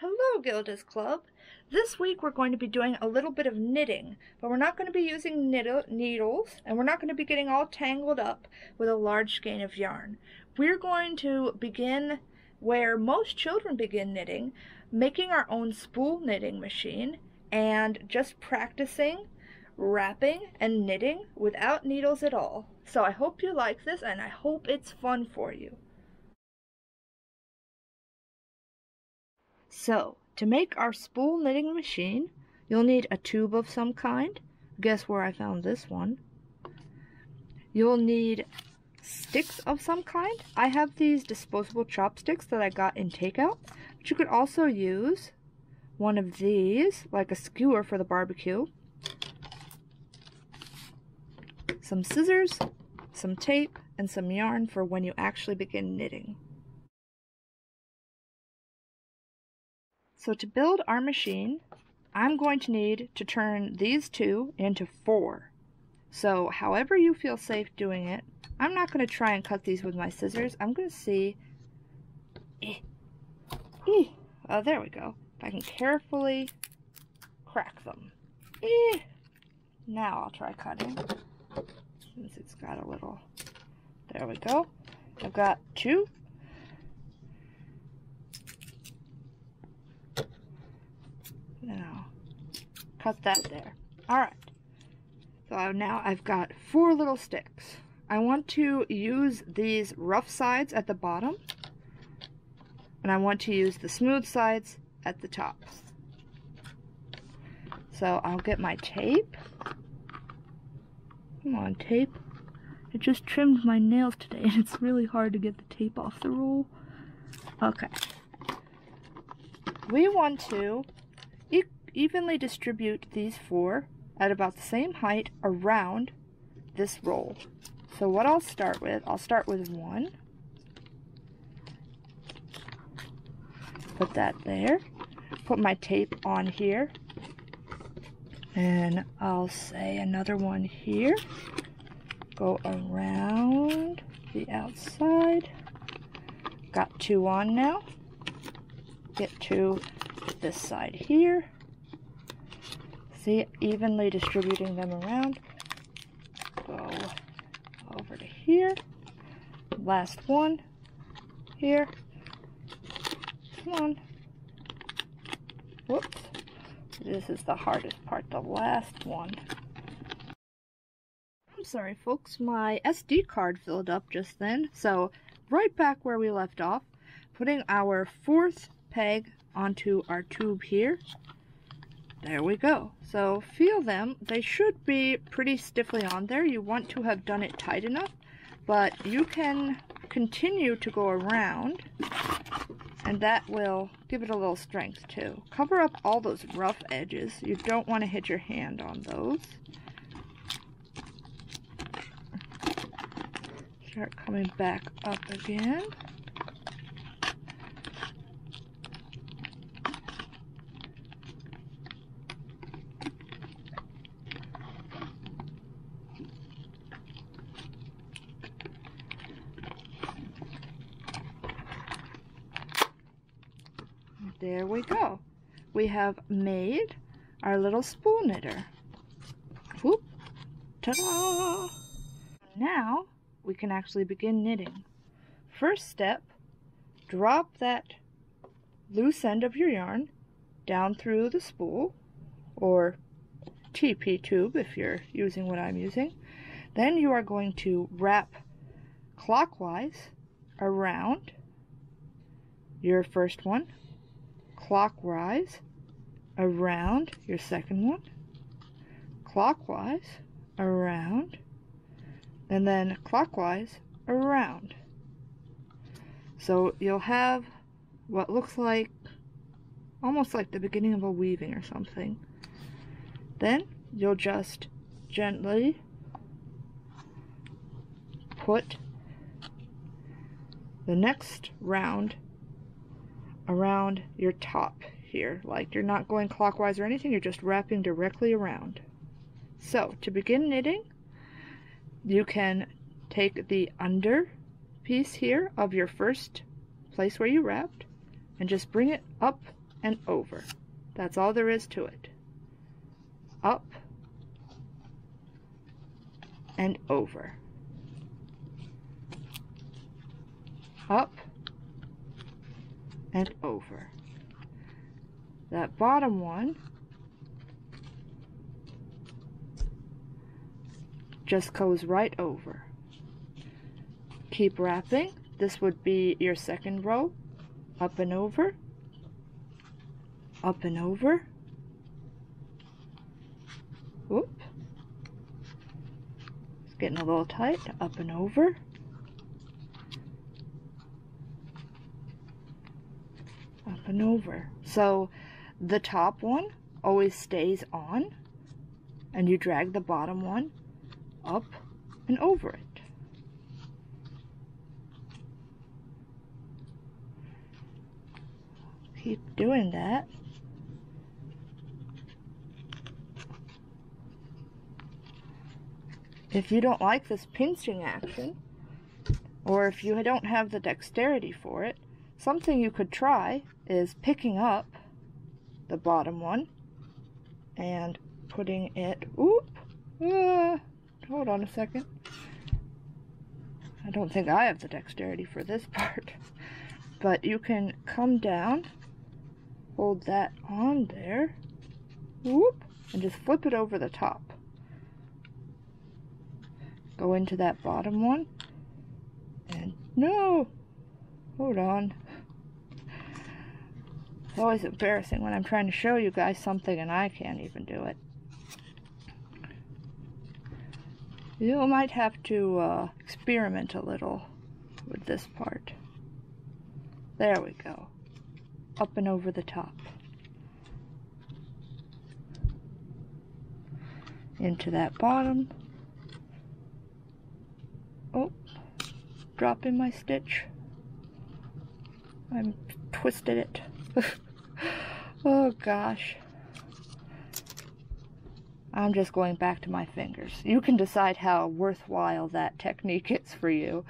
Hello, Gilda's Club. This week we're going to be doing a little bit of knitting, but we're not going to be using needles, and we're not going to be getting all tangled up with a large skein of yarn. We're going to begin where most children begin knitting, making our own spool knitting machine, and just practicing wrapping and knitting without needles at all. So I hope you like this, and I hope it's fun for you. So, to make our spool knitting machine, you'll need a tube of some kind. Guess where I found this one. You'll need sticks of some kind. I have these disposable chopsticks that I got in takeout, but you could also use one of these, like a skewer for the barbecue. Some scissors, some tape, and some yarn for when you actually begin knitting. So to build our machine, I'm going to need to turn these two into 4. So however you feel safe doing it, I'm not going to try and cut these with my scissors. I'm going to see, oh, there we go. If I can carefully crack them. Now I'll try cutting, since it's got a little, there we go. I've got 2. Now, cut that there. Alright, so now I've got 4 little sticks. I want to use these rough sides at the bottom, and I want to use the smooth sides at the top. So I'll get my tape. Come on, tape. I just trimmed my nails today, and it's really hard to get the tape off the roll. Okay. We want to evenly distribute these 4 at about the same height around this roll. So what I'll start with 1. Put that there. Put my tape on here. And I'll say another one here. Go around the outside. Got 2 on now. Get 2 this side here. See, evenly distributing them around. Go over to here. Last one here. Come on. Whoops. This is the hardest part, the last one. I'm sorry, folks. My SD card filled up just then. So, right back where we left off, putting our 4th peg onto our tube here. There we go. So feel them. They should be pretty stiffly on there. You want to have done it tight enough, but you can continue to go around, and that will give it a little strength too. Cover up all those rough edges. You don't want to hit your hand on those. Start coming back up again. There we go. We have made our little spool knitter. Whoop! Ta-da! Now we can actually begin knitting. First step, drop that loose end of your yarn down through the spool, or TP tube if you're using what I'm using. Then you are going to wrap clockwise around your first one, clockwise around your second one, clockwise around, and then clockwise around. So you'll have what looks like almost like the beginning of a weaving or something. Then you'll just gently put the next round around your top here. Like, you're not going clockwise or anything, you're just wrapping directly around. So to begin knitting, you can take the under piece here of your first place where you wrapped and just bring it up and over. That's all there is to it. Up and over. Up and over. That bottom one just goes right over. Keep wrapping. This would be your second row. Up and over. Up and over. Whoop. It's getting a little tight. Up and over. Up and over. So the top one always stays on, and you drag the bottom one up and over it. Keep doing that. If you don't like this pinching action, or if you don't have the dexterity for it, something you could try is picking up the bottom one and putting it, hold on a second. I don't think I have the dexterity for this part. But you can come down, hold that on there, whoop, and just flip it over the top. Go into that bottom one, and no, hold on. It's always embarrassing when I'm trying to show you guys something and I can't even do it. You might have to experiment a little with this part. There we go. Up and over the top. Into that bottom. Oh, dropping my stitch. I twisted it. Oh gosh. I'm just going back to my fingers. You can decide how worthwhile that technique is for you.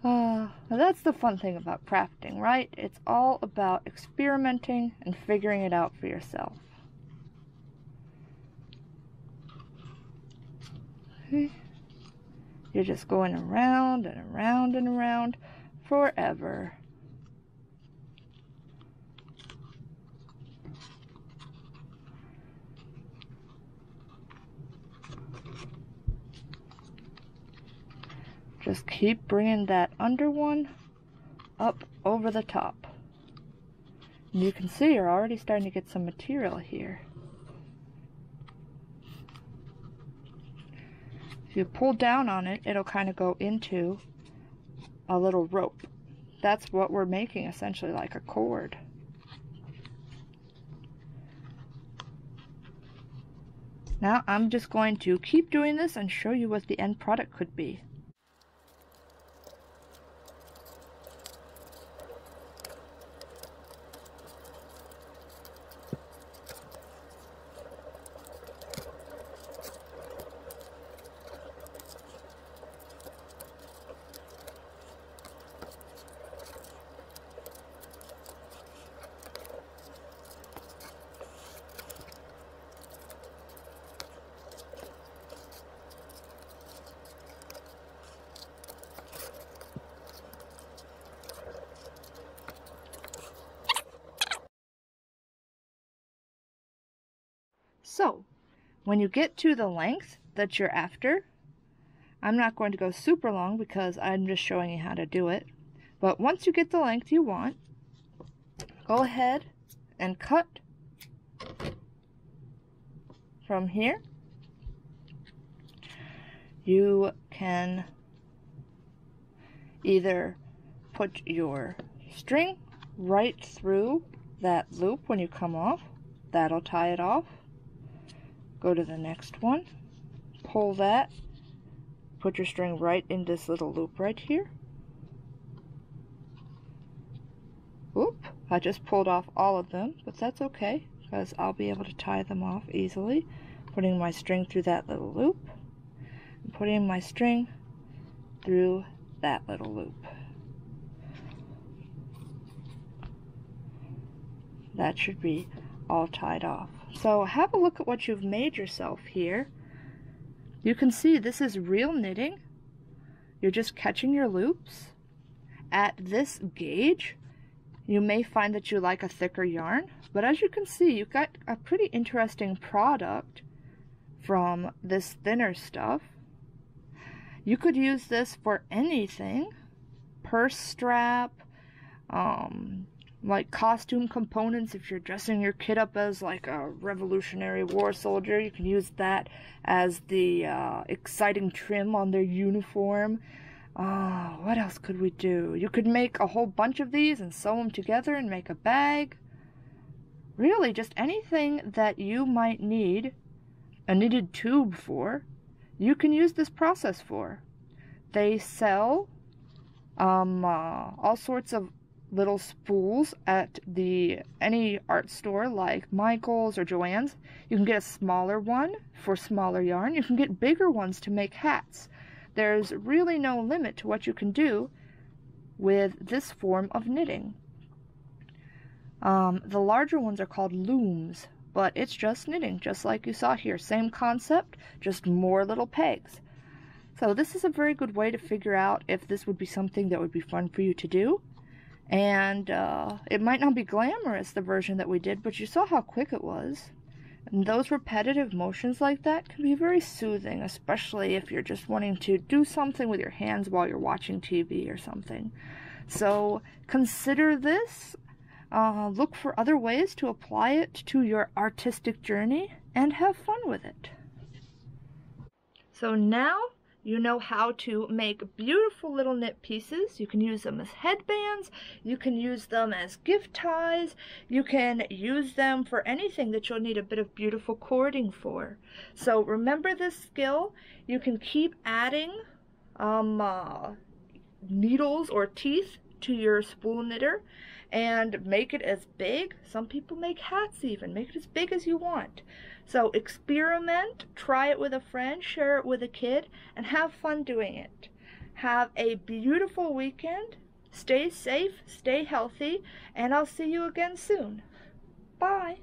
That's the fun thing about crafting, right? It's all about experimenting and figuring it out for yourself. Okay. You're just going around and around and around forever. Just keep bringing that under one up over the top. And you can see you're already starting to get some material here. If you pull down on it, it'll kind of go into a little rope. That's what we're making, essentially, like a cord. Now I'm just going to keep doing this and show you what the end product could be. So, when you get to the length that you're after, I'm not going to go super long because I'm just showing you how to do it. But once you get the length you want, go ahead and cut from here. You can either put your string right through that loop when you come off. That'll tie it off. Go to the next one, pull that, put your string right in this little loop right here. Oop, I just pulled off all of them, but that's okay, because I'll be able to tie them off easily. Putting my string through that little loop, and putting my string through that little loop. that should be all tied off. So have a look at what you've made yourself here. You can see this is real knitting. You're just catching your loops. At this gauge, you may find that you like a thicker yarn, but as you can see, you've got a pretty interesting product from this thinner stuff. You could use this for anything. Purse strap, like costume components. If you're dressing your kid up as like a Revolutionary War soldier, you can use that as the exciting trim on their uniform. What else could we do? You could make a whole bunch of these and sew them together and make a bag. Really, just anything that you might need a knitted tube for, you can use this process for. They sell all sorts of little spools at any art store like Michael's or Joann's. You can get a smaller one for smaller yarn. You can get bigger ones to make hats. There's really no limit to what you can do with this form of knitting. The larger ones are called looms, but it's just knitting, just like you saw here. Same concept, just more little pegs. So this is a very good way to figure out if this would be something that would be fun for you to do. And it might not be glamorous, the version that we did, but you saw how quick it was. And those repetitive motions like that can be very soothing, especially if you're just wanting to do something with your hands while you're watching TV or something. So consider this. Look for other ways to apply it to your artistic journey and have fun with it. So now you know how to make beautiful little knit pieces. You can use them as headbands, you can use them as gift ties, you can use them for anything that you'll need a bit of beautiful cording for. So remember this skill. You can keep adding needles or teeth to your spool knitter and make it as big. Some people make hats even. Make it as big as you want. So experiment, try it with a friend, share it with a kid, and have fun doing it. Have a beautiful weekend. Stay safe, stay healthy, and I'll see you again soon. Bye.